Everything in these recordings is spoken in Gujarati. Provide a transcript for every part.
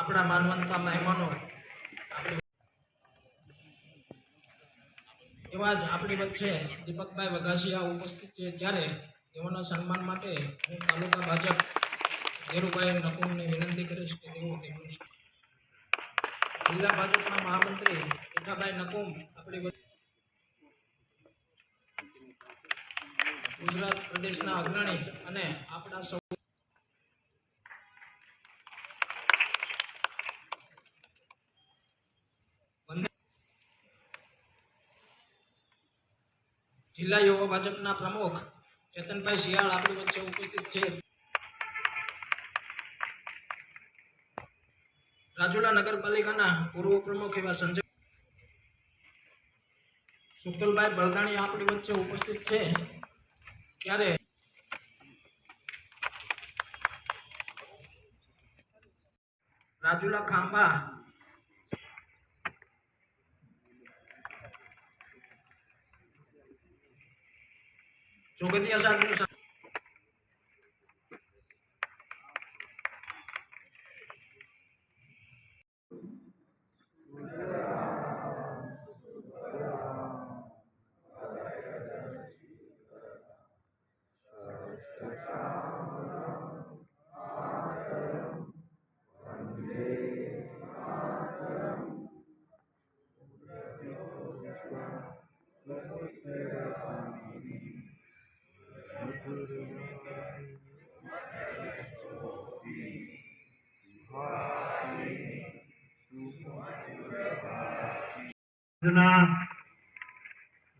આપણા માનવંતા મહેમાનો એવા જ આપણી વચ્ચે દીપકભાઈ વઘાસિયા ઉપસ્થિત છે, ત્યારે તેઓના સન્માન માટે હું તાલુકા ભાજપ ધીરુભાઈ નકુમને વિનંતી કરીશ કે તેઓ તેમનું જિલ્લા ભાજપના મહામંત્રી ટીકાભાઈ નકુમ આપણી વચ્ચે, ગુજરાત પ્રદેશના અગ્રણી અને આપણા સૌ જિલ્લા યુવા ભાજપના પ્રમુખ ચેતનભાઈ શિયાળ આપણી વચ્ચે ઉપસ્થિત છે. રાજુલા નગરપાલિકાના પૂર્વ પ્રમુખ એવા સંજય સુકલભાઈ બળદાણી આપણી વચ્ચે ઉપસ્થિત છે, ત્યારે રાજુલા ખાંભા ચોગતિયા સાહેબનું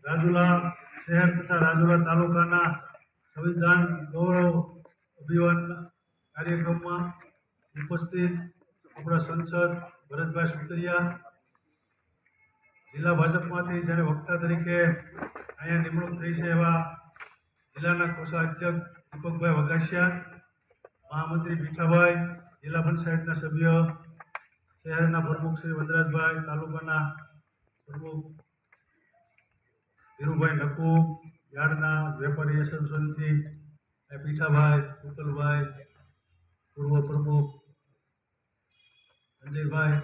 રાજુલા શહેર તથા રાજુલા તાલુકાના સંવિધાન ગૌરવ અભિયાન કાર્યક્રમમાં ઉપસ્થિત આપણા સંસદ ભરતભાઈ સુતરિયા, જિલ્લા ભાજપમાંથી જેને વક્તા તરીકે અહીંયા નિમણૂક થઈ છે એવા જિલ્લાના કોષાધ્યક્ષ દીપકભાઈ વઘાસિયા, મહામંત્રી પીઠાભાઈ, જિલ્લા પંચાયતના સભ્ય, શહેરના પ્રમુખ શ્રી વનરાજભાઈ, તાલુકાના પ્રમુખ ધીરુભાઈ નકુમ, યાર્ડના વેપારી એસોસિએશનથી પીઠાભાઈ, સુકલભાઈ, પૂર્વ પ્રમુખ સંજયભાઈ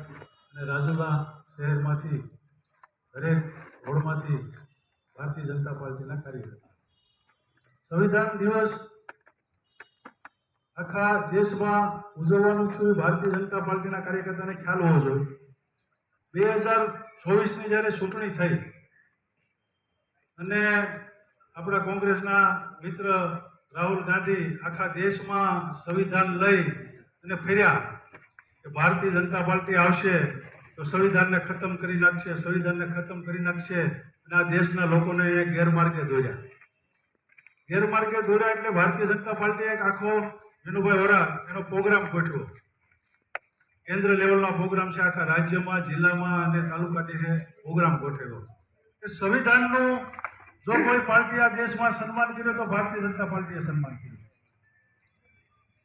અને રાજુલા શહેરમાંથી દરેક વોર્ડમાંથી ભારતીય જનતા પાર્ટીના કાર્યકર્તા. સંવિધાન દિવસ આખા દેશમાં ઉજવવાનું છે, ભારતીય જનતા પાર્ટીના કાર્યકર્તાને ખ્યાલ હોવો જોઈએ. 2024ની જ્યારે ચૂંટણી થઈ અને આપણા કોંગ્રેસના મિત્ર રાહુલ ગાંધી આખા દેશમાં સંવિધાન લઈ અને ફર્યા કે ભારતીય જનતા પાર્ટી આવશે તો સંવિધાનને ખતમ કરી નાખશે, સંવિધાનને ખતમ કરી નાખશે, અને આ દેશના લોકોને ગેરમાર્ગે દોર્યા. ગેરમાર્ગે દોર્યા એટલે ભારતીય જનતા પાર્ટીએ એક આખો વિનુભાઈ વરા એનો પ્રોગ્રામ ગોઠવ્યો. કેન્દ્ર લેવલનો પ્રોગ્રામ છે, આખા રાજ્યમાં, જિલ્લામાં અને તાલુકાની છે પ્રોગ્રામ ગોઠવ્યો કે સંવિધાનનું જો કોઈ પાર્ટી આ દેશમાં સન્માન કર્યું તો ભારતીય જનતા પાર્ટીએ સન્માન કર્યું.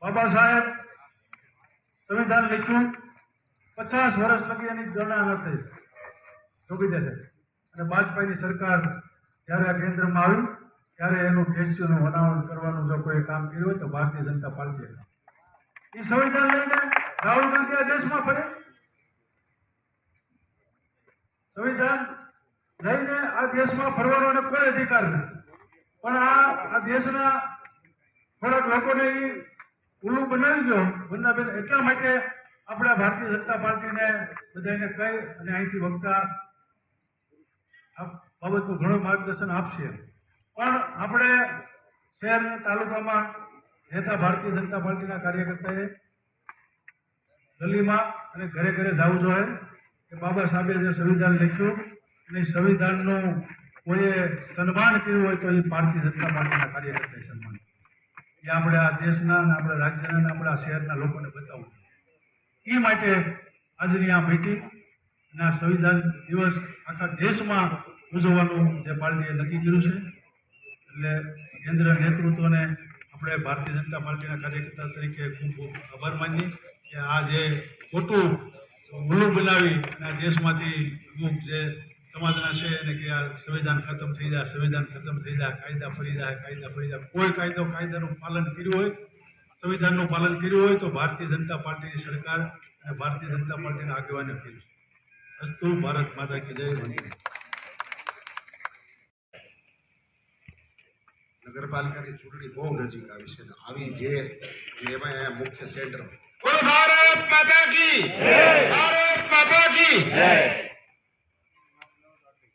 બાબા સાહેબ સંવિધાન લખ્યું, 50 વર્ષ લગી એની ગણના ન થઈ, ચોકી દે. અને વાજપેયીની સરકાર જ્યારે આ કેન્દ્રમાં આવી ત્યારે એનું ટેસ્યુનું અનાવરણ કરવાનું જો કોઈ કામ કર્યું હોય તો ભારતીય જનતા પાર્ટીએ. એ સંવિધાન લઈને રાહુલ ગાંધી આ દેશમાં ફરે, સંવિધાન લઈને આ દેશમાં ફરવાનો એને કોઈ અધિકાર નથી. પણ આ દેશના થોડાક લોકોને એ ઉલ્લુ બનાવી દો વંદાબેન, એટલા માટે આપણે ભારતીય જનતા પાર્ટીને બધાને કહી અને અહીંથી વક્તા આ બાબતનું ઘણું માર્ગદર્શન આપશે. પણ આપણે શહેર અને તાલુકામાં નેતા ભારતીય જનતા પાર્ટીના કાર્યકર્તાએ ગલીમાં અને ઘરે ઘરે જવું જોઈએ કે બાબા સાહેબે જે સંવિધાન લખ્યું અને એ સંવિધાનનું કોઈએ સન્માન કર્યું હોય તો એ ભારતીય જનતા પાર્ટીના કાર્યકર્તાએ સન્માન કર્યું. એ આપણે આ દેશના અને આપણા રાજ્યના અને આપણા શહેરના લોકોને બતાવવું. એ માટે આજની આ મીટિંગ અને આ સંવિધાન દિવસ આખા દેશમાં ઉજવવાનું જે પાર્ટીએ નક્કી કર્યું છે. એટલે કેન્દ્ર નેતૃત્વને આપણે ભારતીય જનતા પાર્ટીના કાર્યકર્તા તરીકે ખૂબ ખૂબ આભાર માનીએ કે આ જે ખોટું મુલ્લું બનાવી અને આ દેશમાંથી અમુક જે સમાજના છે એને કે આ સંવિધાન ખતમ થઈ જાય, સંવિધાન ખતમ થઈ જાય, કાયદા ફરી જાય, કાયદા ફરી જાય. કોઈ કાયદાનું પાલન કર્યું હોય, સંવિધાનનું પાલન કર્યું હોય તો ભારતીય જનતા પાર્ટીની સરકાર અને ભારતીય જનતા પાર્ટીના આગેવાને કર્યું છે. અસ્તુ ભારત માતા કી જય. વંદે. નગરપાલિકાની ચૂંટણી બહુ નજીક આવી છે. આવી જે એમાં અહીંયા મુખ્ય સેન્ટર બોલો ભારત માતા કી જય, ભારત માતા કી જય.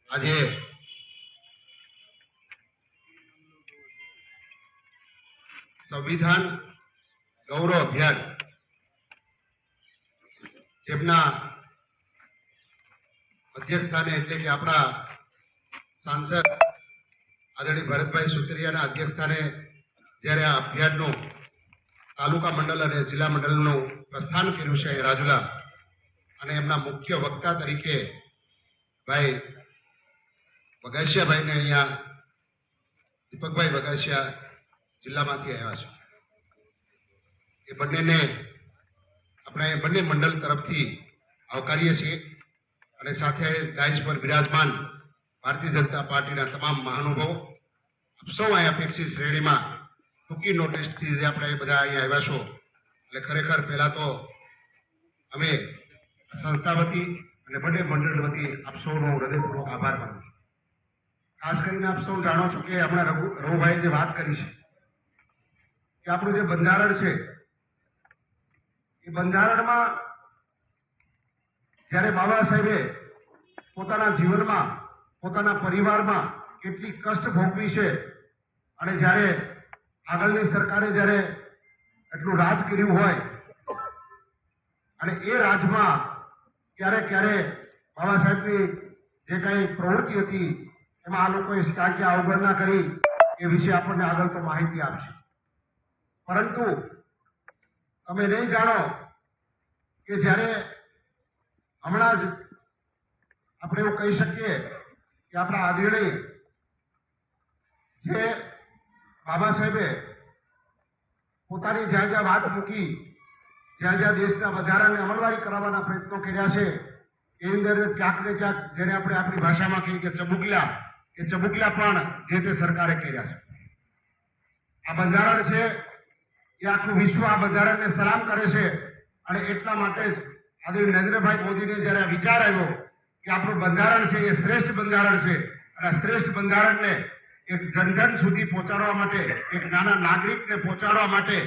આજે સંવિધાન ગૌરવ અભિયાન જેમના અધ્યક્ષસ્થાને એટલે કે આપણા સાંસદ આદરણીય ભરતભાઈ સુતરિયાના અધ્યક્ષસ્થાને જ્યારે આ અભિયાનનું તાલુકા મંડળ અને જિલ્લા મંડળનું પ્રસ્થાન કર્યું છે રાજુલા, અને એમના મુખ્ય વક્તા તરીકે ભાઈ વગાસિયાભાઈને અહીંયા દીપકભાઈ વગાસિયા જિલ્લામાંથી આવ્યા છે. એ બંનેને આપણે બંને મંડળ તરફથી આવકારીએ છીએ. અને સાથે ડાયસ પર બિરાજમાન ભારતીય જનતા પાર્ટીના તમામ મહાનુભાવો, આપ સૌ અહીં અપેક્ષિત શ્રેણીમાં ટૂંકી નોટિસથી જે આપણે બધા અહીંયા આવ્યા છો. એટલે ખરેખર પહેલાં તો અમે સંસ્થા વતી અને બંને મંડળ વતી આપ સૌનો હૃદયપૂર્વક આભાર માનું છું. ખાસ કરીને આપ સૌ જાણો છો કે હમણાં રઘુભાઈએ જે વાત કરી છે કે આપણું જે બંધારણ છે એ બંધારણમાં જ્યારે બાબા સાહેબે પોતાના જીવનમાં પોતાના પરિવારમાં કેટલી કષ્ટ ભોગવી છે, અને જ્યારે આગળની સરકારે જ્યારે એટલું રાજ કર્યું હોય અને એ રાજમાં ક્યારે ક્યારે બાબા સાહેબની જે કંઈ પ્રવૃત્તિ હતી એમાં આ લોકોએ ક્યાં અવગણના કરી એ વિશે આપણને આગળ તો માહિતી આપશે. પરંતુ તમે નહીં જાણો કે જ્યારે હમણાં જ આપણે એવું કહી શકીએ કે આપણા આદરણીય જે બાબા સાહેબે પોતાની જ્યાં જ્યાં વાત મૂકી, જ્યાં જ્યાં દેશના વધારાને અમલવારી કરાવવાના પ્રયત્નો કર્યા છે, એની અંદર ક્યાંક ને ક્યાંક જેને આપણે આપણી ભાષામાં કહીએ કે ચબુકલા, એ ચબુકલા પણ જે તે સરકારે કર્યા છે. આ બંધારણ છે એ આખું વિશ્વ આ બંધારણને સલામ કરે છે. અને એટલા માટે જ આદરણીય નરેન્દ્રભાઈ મોદીને જ્યારે આ વિચાર આવ્યો કે આપણું બંધારણ છે એ શ્રેષ્ઠ બંધારણ છે, અને આ શ્રેષ્ઠ બંધારણને એક જનજન સુધી પહોંચાડવા માટે, એક નાના નાગરિકને પહોંચાડવા માટે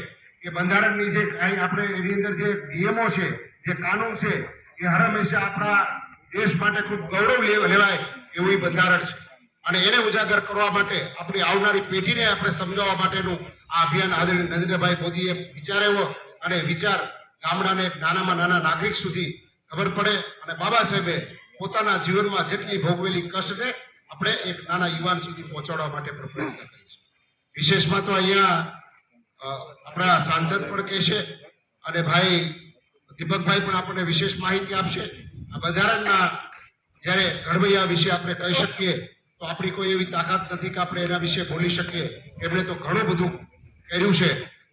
એ બંધારણની જે આપણે એની અંદર જે નિયમો છે, જે કાનૂન છે, એ હર હંમેશા આપણા દેશ માટે ખૂબ ગૌરવ લેવાય એવું એ બંધારણ છે. અને એને ઉજાગર કરવા માટે આપણી આવનારી પેઢીને આપણે સમજાવવા માટેનું આ અભિયાન આદરણીય નરેન્દ્રભાઈ મોદીએ વિચાર્યો, અને વિચાર ગામડાને એક નાનામાં નાના નાગરિક સુધી ખબર પડે. અને બાબા સાહેબે પોતાના જીવનમાં જેટલી ભોગવેલી કષ્ટને આપણે એક નાના યુવાન સુધી પહોંચાડવા માટે પ્રયત્ન કરીશું. વિશેષમાં તો અહીંયા આપણા સાંસદ પણ કહેશે અને ભાઈ દીપકભાઈ પણ આપણને વિશેષ માહિતી આપશે. આ બંધારણના જ્યારે ઘડવૈયા વિશે આપણે કહી શકીએ તો આપણી કોઈ એવી તાકાત નથી કે આપણે એના વિશે બોલી શકીએ. એમણે તો ઘણું બધું કર્યું છે,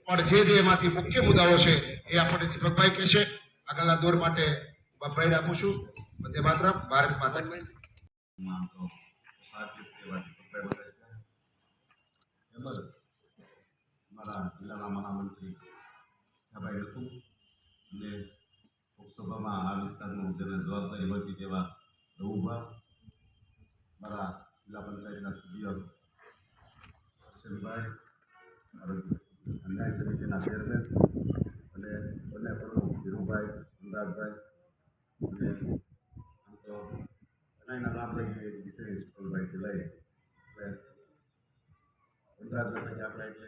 પણ જે એમાંથી મુખ્ય મુદ્દાઓ છે એ આપણને દીપકભાઈ કહેશે. આગળના દોર માટે બાપભાઈને આપું છું. વંદે માતરમ. ભારત માતા કી જય. મારા જિલ્લાના મહામંત્રી ભાઈ હતું, અને લોકસભામાં આ વિસ્તારનું જેને જવાબદારી હોય તેવા રઘુભા, મારા જિલ્લા પંચાયતના સભ્ય હર્ષલભાઈ, ન્યાય સમિતિના ચેરમેન અને બંને પ્રમુખ ધીરુભાઈ, અમદાવાદભાઈ, અને આમ તો એના નામ લઈએ વિશેષ સ્કૂલભાઈથી લઈ એટલે અમદાવાદભાઈ આપણે એટલે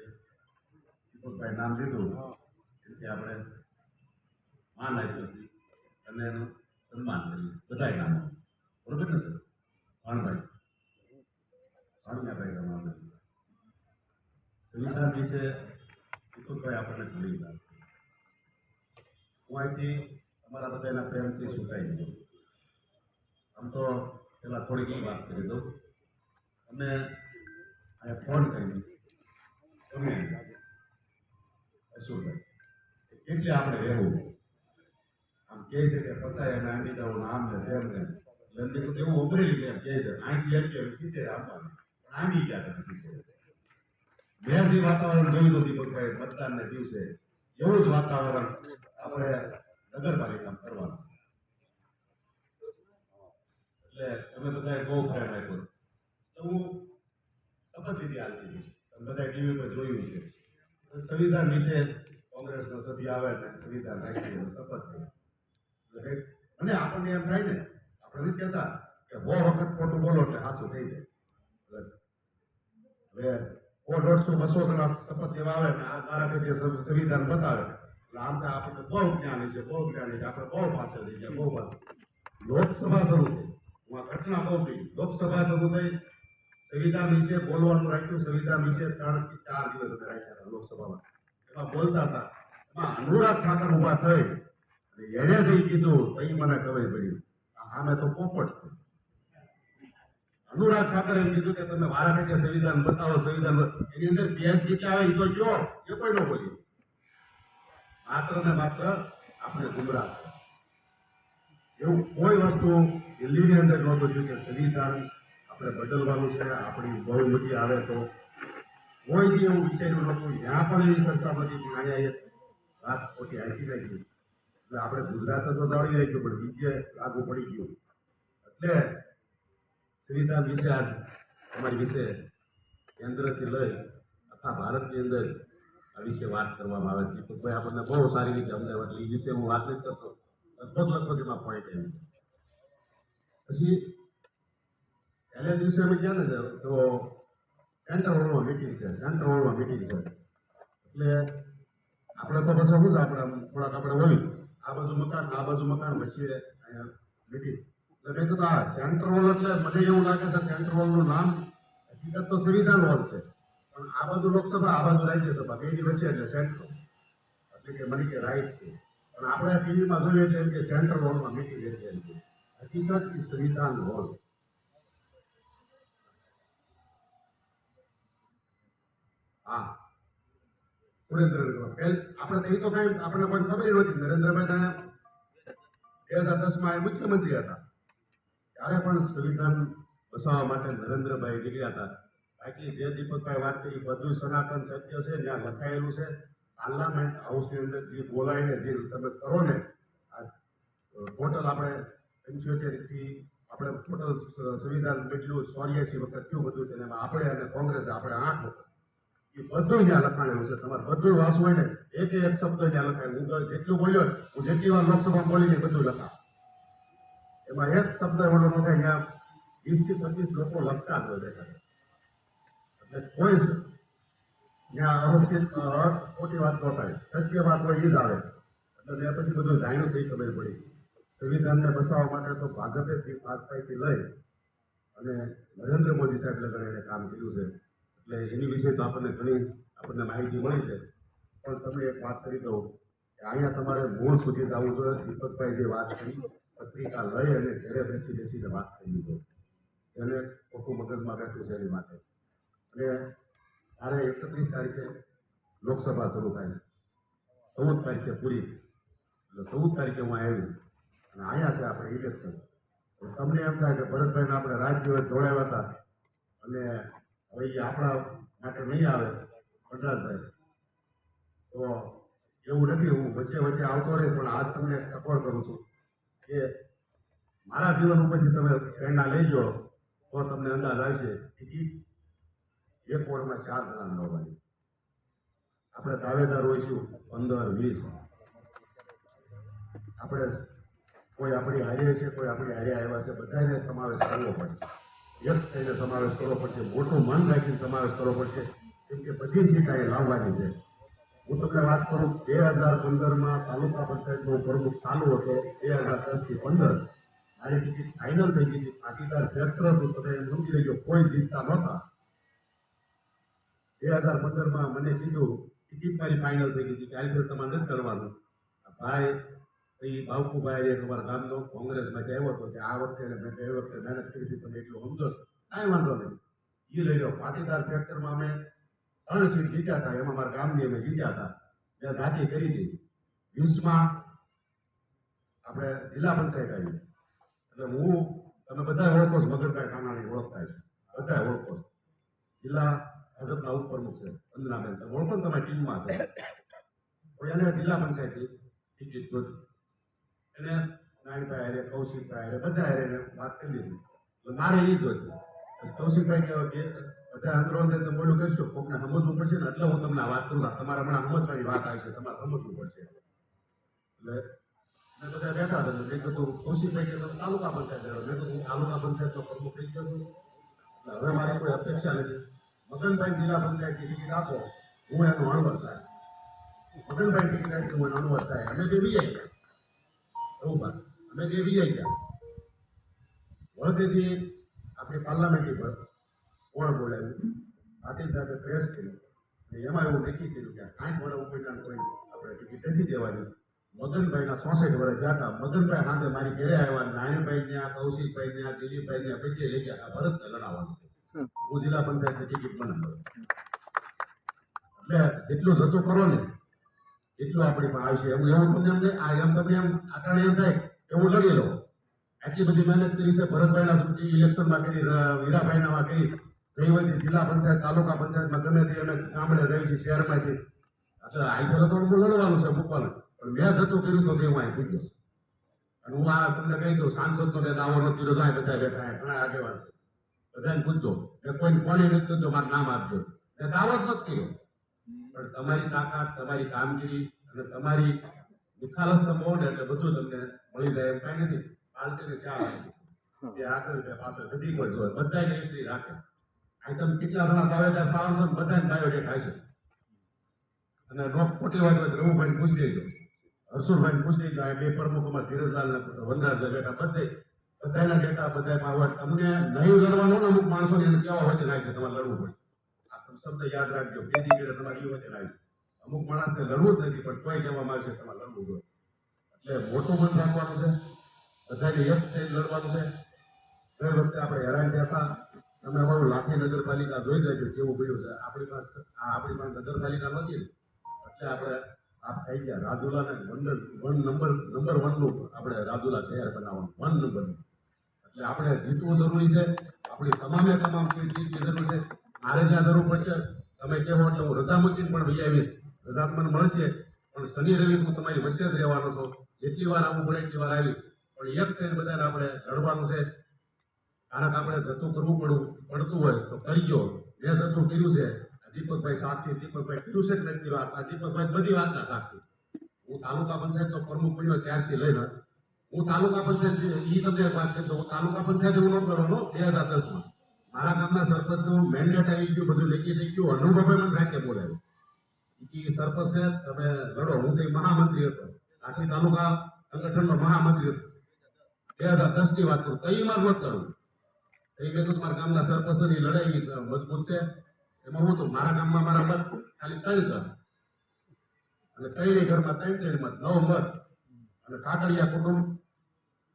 દીપકભાઈ નામ કીધું એટલે આપણે માન આપ્યું છે અને એનું સન્માન કર્યું બધાય નામ બરોબર ને સર ભાણભાઈ ભાણિયાભાઈ રમાવે સંવિધાન વિશે દીપકભાઈ આપણને ઘણી વાત હું અહીંથી તમારા બધાના પ્રેમથી સુકાઈ ગયો આમ તો પેલા થોડીક વાત કરી દઉં અમે અહીંયા ફોન કરી તમે અશુભાઈ એટલે આપણે રહેવું આમ કહે છે કે પતાય અને આંબી દઉં આમ ને તેમ ને લંડી તો એવું ઉભરેલી કહે છે આંખી એટલે સીધે આપવાનું પણ આંબી ગયા નથી મેરથી વાતાવરણ જોયું હતું દીપકભાઈ મતદાનને દિવસે એવું જ વાતાવરણ આપણે નગરપાલિકામાં કરવાનું એટલે તમે બધાએ બહુ પ્રેમ આપ્યો તો હું શપથ લીધી હાલતી તમે બધા ટીવી પર જોયું છે સંવિધાન વિશે કોંગ્રેસનો સભ્ય આવે ને સંવિધાન રાખી શપથ લે અને આપણને એમ થાય ને આપણે નથી કહેતા કે બહુ વખત ખોટું બોલો એટલે સાચું થઈ જાય હવે 100-200 જણા શપથ લેવા આવે ને આ મારા જે સંવિધાન બતાવે એટલે આમ તો આપણને બહુ જ્ઞાની છે આપણે બહુ પાછળ થઈ ગયા બહુ પાછળ લોકસભા શરૂ થઈ હું આ ઘટના બહુ થઈ લોકસભા શરૂ થઈ સંવિધાન વિશે બોલવાનું રાખ્યું સંવિધાન વિશે 3 થી 4 દિવસ અમે રાખ્યા હતા લોકસભામાં એમાં બોલતા હતા એમાં અનુરાગ ઠાકર ઉભા થઈ અને એણે જઈ કીધું તઈ મને ખબર પડી આમે તો પોપટ છે અનુરાગ ઠાકરે એમ કીધું કે તમે મારા માટે સંવિધાન બતાવો સંવિધાન એની અંદર 82 કેટલા આવે એ તો જો એ કોઈ ન બોલ્યું માત્ર ને માત્ર આપણે ગુમરાહ એવું કોઈ વસ્તુ દિલ્હીની અંદર નહોતું થયું કે સંવિધાન આપણે બદલવાનું છે આપણી બહુમતી આવે તો કોઈ બી એવું વિચાર્યું નહોતું જ્યાં પણ એવી સંસ્થા બધી પણ અહીંયા વાત ખોટી આંકી નાખી એટલે આપણે ગુજરાત તો દોડી રાખ્યું પણ બીજે લાગુ પડી ગયું એટલે સંવિધાન વિશે આજ તમારી વિશે કેન્દ્રથી લઈ આખા ભારતની અંદર આ વિશે વાત કરવામાં આવે છે તો ભાઈ આપણને બહુ સારી રીતે સમજાવે એટલે એ વિશે હું વાત નથી કરતો લગભગ એમાં પોઈન્ટ એમ પછી પહેલા દિવસે અમે ગયા ને તો સેન્ટર હોલમાં મિટિંગ છે એટલે આપણે તો પછી શું આપણે થોડાક આપણે હોય આ બાજુ મકાન વચ્ચે અહીંયા મિટિંગ એટલે મેં કીધું આ સેન્ટર હોલ એટલે મને એવું લાગે છે સેન્ટર હોલનું નામ હકીકત તો સંવિધાન હોલ છે પણ આ બાજુ લોકસભા આ બાજુ રાજ્યસભા બેની વચ્ચે એટલે સેન્ટર એટલે કે મને કે રાઈટ છે પણ આપણે ટીવીમાં જોઈએ છે એમ કે સેન્ટ્રલ હોલમાં મિટિંગ છે હકીકત સંવિધાન હોલ હા સુરેન્દ્રનગરમાં આપણે એ તો કઈ આપણને કોઈ ખબર નહોતી નરેન્દ્રભાઈ 2010માં એ મુખ્યમંત્રી હતા ત્યારે પણ સંવિધાન બસાવવા માટે નરેન્દ્રભાઈ નીકળ્યા હતા બાકી જે દીપકભાઈ વાત કરી બધું સનાતન સત્ય છે ત્યાં લખાયેલું છે પાર્લામેન્ટ હાઉસની અંદર જે બોલાવીને જે તમે કરો ને આ ટોટલ આપણે 75 થી આપણે ટોટલ સંવિધાન કેટલું 84 વખત કયું બધું છે એમાં આપણે અને કોંગ્રેસ આપણે 8 વખત એ બધું ત્યાં લખાણેલું છે તમારે બધું વાંચવું હોય ને એક શબ્દ ત્યાં લખાયેલું હું જેટલું બોલ્યો હું જેટલી વાર લોકસભામાં બોલીને બધું લખાવ એમાં એક શબ્દ એવડો ન થાય ત્યાં 20 થી 25 લોકો લખતા જ હોય એટલે કોઈ ત્યાં અવસ્થિત ખોટી વાત ન થાય સત્ય વાત હોય એ જ આવે એટલે મેં પછી બધું જાણ્યું થઈ ખબર પડી સંવિધાનને બચાવવા માટે તો ભાજપે વાજપેયીથી લઈ અને નરેન્દ્ર મોદી સાહેબ લગન એને કામ કર્યું છે એટલે એની વિશે તો આપણને માહિતી મળી છે પણ તમે એક વાત કરી દઉં કે અહીંયા તમારે મૂળ સુધી જવું જોઈએ દીપકભાઈ જે વાત કરી પત્રિકા લઈ અને ઘરે બેસીને વાત કરી જોઈએ એને ખોટું મગજમાં બેઠું છે એની માટે અને ત્યારે 31 તારીખે લોકસભા શરૂ થાય 14 તારીખે પૂરી એટલે 14 તારીખે હું આવી અને અહીંયા છે આપણે ઇલેક્શન તમને એમ થાય કે ભરતભાઈને આપણે રાજ્યો જોડાવ્યા હતા અને હવે એ આપણા માટે નહીં આવે પ્રહલાદભાઈ તો એવું નથી હું વચ્ચે આવતો રહે પણ આજ તમને ટકોર કરું છું કે મારા જીવન ઉપરથી તમે પ્રેરણા લેજો તો તમને અંદાજ આવશે ટિકિટ એક વોર્ડમાં 4 જણા મળવાની આપણે દાવેદાર હોઈશું 15-20 આપણે કોઈ આપણી હારે છે કોઈ આપણી હારે આવ્યા છે બધાને સમાવેશ કરવો પડશે એક થઈને સમાવેશ કરવો પડશે મોટું મન રાખીને સમાવેશ કરવો પડશે કેમ કે બધી સીટ અહીં લાવવાની છે હું તમને વાત કરું 2015માં તાલુકા પંચાયતનો પ્રમુખ ચાલુ હતો 2010 થી 15 મારી ટિકિટ ફાઇનલ થઈ ગઈ હતી પાટીદાર ક્ષેત્ર હતું તમે એમ સમજી લેજો કોઈ જીતતા નહોતા 2015માં મને કીધું ટિકિટ મારી ફાઇનલ થઈ ગઈ હતી કાલે તમારે નથી કરવાનું ભાઈ એ બાવકુભાઈ એક અમારા ગામનો કોંગ્રેસમાંથી આવ્યો હતો કે આ વખતે મેં ગઈ વખતે મહેનત કરી હતી તમે એટલું સમજો કાંઈ વાંધો નહીં એ લઈ લો પાટીદાર ફેક્ટરમાં અમે 3 સીટ જીત્યા હતા એમાં મારા ગામની અમે જીત્યા હતા મેં ગાંધી કરી હતી 20માં આપણે જિલ્લા પંચાયત આવી એટલે હું તમે બધા ઓળખો છો મગનભાઈ કાનાણી ઓળખતા છે બધા ઓળખો છો જિલ્લા ભાજપના ઉપપ્રમુખ છે વંદનાબેન તમે ઓળખો ને તમારી ટીમમાં છે તો એને જિલ્લા પંચાયતની ટિકિટ જોતી એને નાનભાઈ હારે કૌશિકભાઈ હારે બધા હારે એને વાત કરી લીધી એટલે મારે એ જોઈતું કૌશિકભાઈ કહેવાય કે બધા અંદરો અંદર તમે બોલું કહીશું કોકને સમજવું પડશે ને એટલે હું તમને આ વાત કરું તમારે હમણાં સમજવાની વાત આવી છે તમારે સમજવું પડશે એટલે મેં બધા બેઠા હતા મેં કીધું કૌશિકભાઈ કે તમે તાલુકા પંચાયત મેં કીધું તાલુકા પંચાયતનો પ્રમુખ થઈ ગયો છું એટલે હવે મારી કોઈ અપેક્ષા નથી મગનભાઈ જિલ્લા પંચાયતની ટિકિટ આપો હું એનું અણવર થાય મગનભાઈ ટિકિટ આપી હું એનું અણવર થાય અમે જે વીઆઈ ગયા એવું વાત અમે જે વીઆઈ ગયા વળતેથી આપણી પાર્લામેન્ટરી પર કોણ બોલાવ્યું પાટીલ સાહેબે પ્રેસ કરી અને એમાં એવું નક્કી કર્યું કે 60 વર્ષ ઉપરના કોઈ આપણે ટિકિટ નથી દેવાની મગનભાઈના 66 વર્ષ ગયા હતા મગનભાઈ સાંજે મારી ઘરે આવ્યા નાનીભાઈ ત્યાં કૌશિકભાઈ ત્યાં દિલીપભાઈ ત્યાં પછી લઈ ગયા ભરતને લડાવવાનું છે હું જિલ્લા પંચાયતની ટિકિટ બનાવું એટલે જેટલું જતું કરો ને એટલું આપણી પાસે આવશે એવું એવું તમને એમ આ એમ તમને એમ આટાણે એમ થાય એવું લડી લો આટલી બધી મહેનત કરી છે ભરતભાઈના સુધી ઇલેક્શનમાં કરી વીરાભાઈનામાં કરી ગઈ હોય જિલ્લા પંચાયત તાલુકા પંચાયતમાં ગમે તે અમે ગામડે રહી છે શહેરમાંથી એટલે આઈ તો લડવાનું છે મૂકવાનું પણ મેં જતું કર્યું તો તે હું અહીં થઈ ગયો અને હું આ તમને કહી દઉં સાંસદનો ને દાવો નથી કર્યો તો બધા બેઠા ઘણા આગેવાન છે બધાને પૂછજો મેં કોઈને ફોન નથી કરજો મારું નામ આપજો મેં દાવો જ નથી કર્યો પણ તમારી તાકાત તમારી કામગીરી અને તમારી નિખાલસ તમે હો ને એટલે બધું તમને મળી જાય એમ કાંઈ નથી પાલટીને શા જે આગળ છે પાછળ બધી કોઈ જોવે બધાને હિસ્ટ્રી રાખે અહીં તમે કેટલા ઘણા દાવેદાર પાડો છો બધાને બાયોડેટ હશે અને રોક ખોટી વાત હોય તો રઘુભાઈને પૂછી લેજો હરસુરભાઈને પૂછી લેજો આ બે પ્રમુખોમાં ધીરજલાલ વનરાજ બેટા બધાના ડેટા બધામાં હોય તમને નહીં લડવાનું ને અમુક માણસોને એને કેવા હોય છે છે તમારે લડવું પડે આ શબ્દ યાદ રાખજો બીજી પેઢી તમારી એ વચ્ચે લાવી અમુક માણસને લડવું જ નથી પણ કોઈ કહેવામાં આવશે તમારે લડવું જોઈએ એટલે મોટું મન રાખવાનું છે બધાને એક થઈને લડવાનું છે દર વખતે આપણે હેરાન થયા તમે અમારું લાખી નગરપાલિકા જોઈ લેજો કેવું પડ્યું છે આપણી પાસે નગરપાલિકા નથી એટલે આપણે આપ થઈ ગયા રાજુલાને નંબર 1નું આપણે રાજુલા શહેર બનાવવાનું 1 નંબરનું એટલે આપણે જીતવું જરૂરી છે આપણી તમામ ચીજની જરૂર છે મારે જ્યાં જરૂર પડશે તમે કહેવો એટલે હું રજા મૂકીને પણ ભાઈ આવીશ રજા મને મળશે પણ શનિ રવિ હું તમારી વચ્ચે જ રહેવાનો છું જેટલી વાર આવવું પડે એટલી વાર આવી પણ એક થઈને બધાને આપણે લડવાનું છે કારણ કે આપણે જતું કરવું પડતું હોય તો કરજો મેં જતું કર્યું છે દીપકભાઈ સાક્ષી દીપકભાઈ કર્યું છે કે નથી વાત આ દીપકભાઈ બધી વાતના સાક્ષી હું તાલુકા પંચાયતનો પ્રમુખ બન્યો ત્યારથી લઈને હું તાલુકા પંચાયત એ તમને વાત કરતો હું તાલુકા પંચાયત હું ન કરવાનો 2010માં મારા ગામના સરપંચનું મેન્ડેટ આવી ગયું બધું લેખી થઈ ગયું અનુભવે મને રાખે બોલાવ્યું એ સરપંચ છે તમે લડો હું તે મહામંત્રી હતો આખી તાલુકા સંગઠનનો મહામંત્રી હતો 2010ની વાત કરું તઈ માર મત કરું એ મેં તો મારા ગામના સરપંચની લડાઈ મજબૂત છે એમાં હું તો મારા ગામમાં મારા મત ખાલી 3 ઘર અને 3 ઘરમાં 3 મત 9 મત અને કાકડિયા કુટુંબ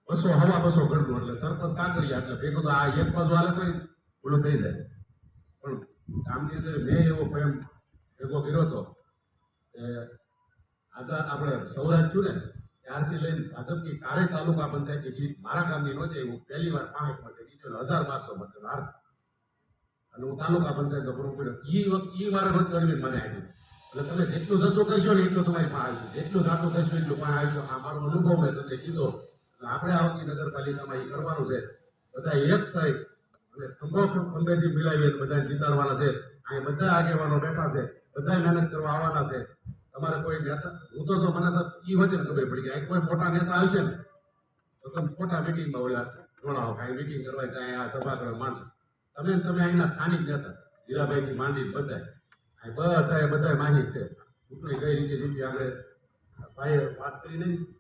200 ઘરનું એટલે સરપંચ કાકડિયા એટલે ભેગું તો આ એક બાજુ હાલે તો ઓલું થઈ જાય પણ ગામની અંદર મેં એવો પ્રેમ ભેગો કર્યો હતો કે આગળ આપણે સૌરાષ્ટ્ર છું ને ત્યારથી લઈને ભાજપની કારે તાલુકા પંચાયતની સીટ મારા ગામની નહોતી હું પહેલી વાર 5 માટે જીત્યો 1200 મત હાર અને હું તાલુકા પંચાયતનો પ્રમુખ કર્યો એ મારે મત ગણવી મને આવ્યું એટલે તમે જેટલું જતું કરશો ને એટલું તમારી પાસે આવ્યું જેટલું જાતું કરશો એટલું પાસે આવ્યું આ મારો અનુભવ મેં તમને કીધો આપણે આવતી નગરપાલિકામાં એ કરવાનું છે બધા એક થઈ અને ખંભેથી મિલાવીને બધા જીતાડવાના છે અહીં બધા આગેવાનો બેઠા છે બધા મહેનત કરવા આવવાના છે તમારે કોઈ નેતા હું તો મને તો એ વચ્ચે ખબર પડી કે કોઈ મોટા નેતા આવશે ને તો તમે મોટા મિટિંગમાં ઓલા જોડાવો કાંઈ મિટિંગ કરવા ત્યાં આ સભા કરવા માણસો તમે અહીંના સ્થાનિક નેતા હીરાભાઈથી માંડી બધા માહિત છે ચૂંટણી કઈ રીતે જીતવી આપણે ભાઈએ વાત કરી નહીં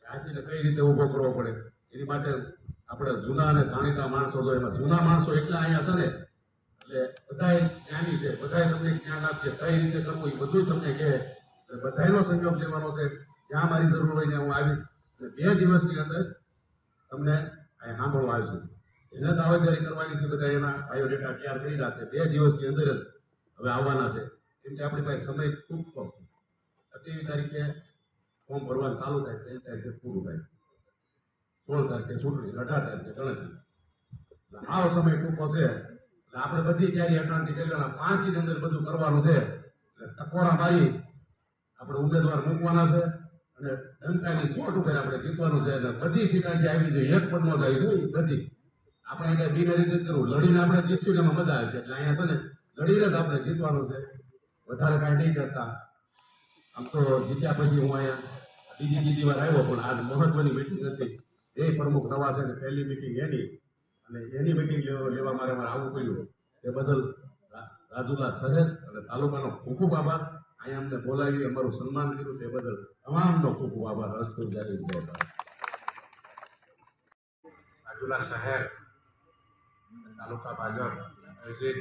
હાથીને કઈ રીતે ઊભો કરવો પડે એની માટે આપણે જૂના અને જાણીતા માણસો તો એમાં જૂના માણસો એટલા અહીંયા છે ને એટલે બધાએ જ્ઞાની છે બધાએ તમને જ્ઞાન આપશે કઈ રીતે કરવું એ બધું તમને કહે એટલે બધાનો સંયોગ લેવાનો છે જ્યાં મારી જરૂર હોય ત્યાં હું આવીશ અને 2 દિવસની અંદર તમને અહીં સાંભળવા આવીશું એને દાવેદારી કરવાની છે બધા એના બાયોડેટા તૈયાર કરી રાખે 2 દિવસની અંદર જ હવે આવવાના છે કેમ કે આપણી પાસે સમય ખૂબ કમ છે 28 તારીખે ફોર્મ ભરવાનું ચાલુ થાય 3 તારીખે પૂરું થાય 16 તારીખે ચૂંટણી 18 તારીખે ગણતરી એટલે આવો સમય ટૂંકો છે એટલે આપણે બધી તૈયારી અટાણથી કરી લેવાના 5 ની અંદર બધું કરવાનું છે એટલે ટકોરા મારી આપણે ઉમેદવાર મૂકવાના છે અને ડંકાની શોટ ઉપર આપણે જીતવાનું છે અને બધી સીટા જે આવી જોઈએ એક પણ ન જાય જોઈએ બધી આપણે અહીંયા બિનહરીફ જ કરવું લડીને આપણે જીતશું ને એમાં મજા આવે છે એટલે અહીંયા છે ને લડીને જ આપણે જીતવાનું છે વધારે કાંઈ નહીં કરતા આમ તો જીત્યા પછી હું અહીંયા બીજી વાર આવ્યો પણ આજ મહત્વની મિટિંગ હતી એ પ્રમુખ નવા છે ને પહેલી મિટિંગ એની અને એની મિટિંગ લેવા મારે આવવું પડ્યું એ બદલ રાજુલા શહેર અને તાલુકાનો ખૂબ ખૂબ આભાર અહીંયા અમને બોલાવી અમારું સન્માન કર્યું તે બદલ તમામનો ખૂબ ખૂબ આભાર રસ્તો જારી રાજુલા શહેર તાલુકા ભાજપ આયોજિત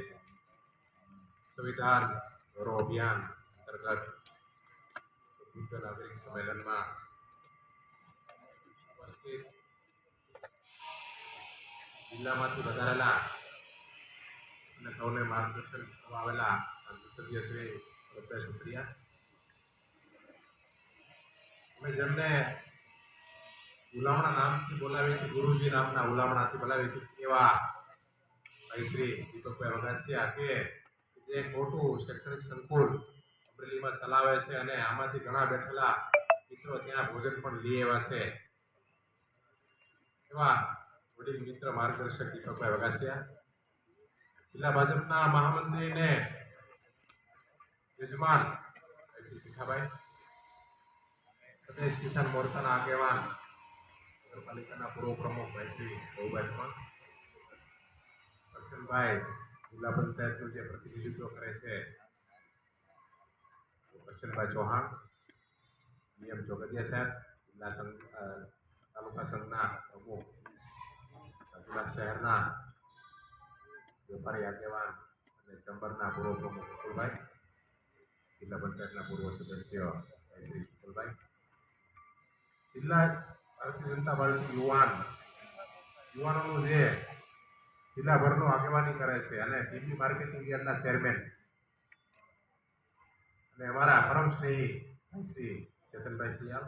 સંવિધાન ગૌરવ અભિયાન અંતર્ગત વિશ્વ નાગરિક સંમેલનમાં ઉપસ્થિત જિલ્લામાંથી વધારેલા અને સૌને માર્ગદર્શન કરવા આવેલા સંસદીય શ્રી ભરતભાઈ સુત્રિયા અમે જેમને ઉલામણા નામથી બોલાવીએ છીએ ગુરુજી નામના ઉલામણાથી બોલાવીએ છીએ એવા ભાઈ શ્રી દીપકભાઈ વગાસિયા કે જે મોટું શૈક્ષણિક સંકુલ અમરેલીમાં ચલાવે છે અને આમાંથી ઘણા બેઠેલા મિત્રો ત્યાં ભોજન પણ લઈ આવ્યા છે એવા વડીલ મિત્ર માર્ગદર્શક દીપકભાઈ વગાસિયા જિલ્લા ભાજપના મહામંત્રીને યજમાન શ્રી ભીખાભાઈ પ્રદેશ કિસાન મોરચાના આગેવાન નગરપાલિકાના પૂર્વ પ્રમુખ ભાઈ શ્રી ગૌભાઈ પણ કરશનભાઈ જિલ્લા પંચાયતનું જે પ્રતિનિધિત્વ કરે છે કરશનભાઈ ચૌહાણ નિયમ ચોગડિયા સાહેબ જિલ્લા સંઘ તાલુકા સંઘના પ્રમુખ રાજુલા શહેરના વેપારી આગેવાન અને ચંબરના પૂર્વ પ્રમુખ વિપુલભાઈ જિલ્લા પંચાયતના પૂર્વ સદસ્ય ભાઈ શ્રી વિપુલભાઈ જિલ્લા ભારતીય જનતા પાર્ટી યુવાનોનું જે જિલ્લાભરનું આગેવાની કરે છે અને ટીબી માર્કેટિંગ યાર્ડના ચેરમેન અને અમારા પરમ સ્નેહી ભાઈ શ્રી ચેતનભાઈ સિયાલ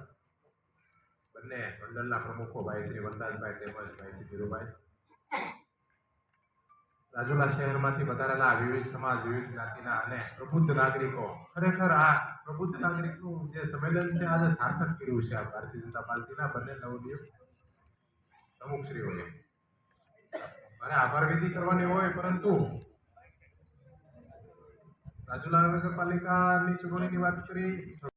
બંને મંડળના પ્રમુખો ભાઈ શ્રી વનરાજભાઈ તેમજ ભાઈ શ્રી ધીરુભાઈ રાજુલા શહેરમાંથી વધારેલા વિવિધ સમાજ વિવિધ જ્ઞાતિના અને પ્રબુદ્ધ નાગરિકો ખરેખર આ પ્રબુદ્ધ નાગરિકનું જે સંમેલન છે આજે સાર્થક કર્યું છે આ ભારતીય જનતા પાર્ટીના બંને નવનિયુક્ત પ્રમુખશ્રીઓએ મારે આભાર વિધિ કરવાની હોય પરંતુ રાજુલા નગરપાલિકાની ચૂંટણીની વાત કરી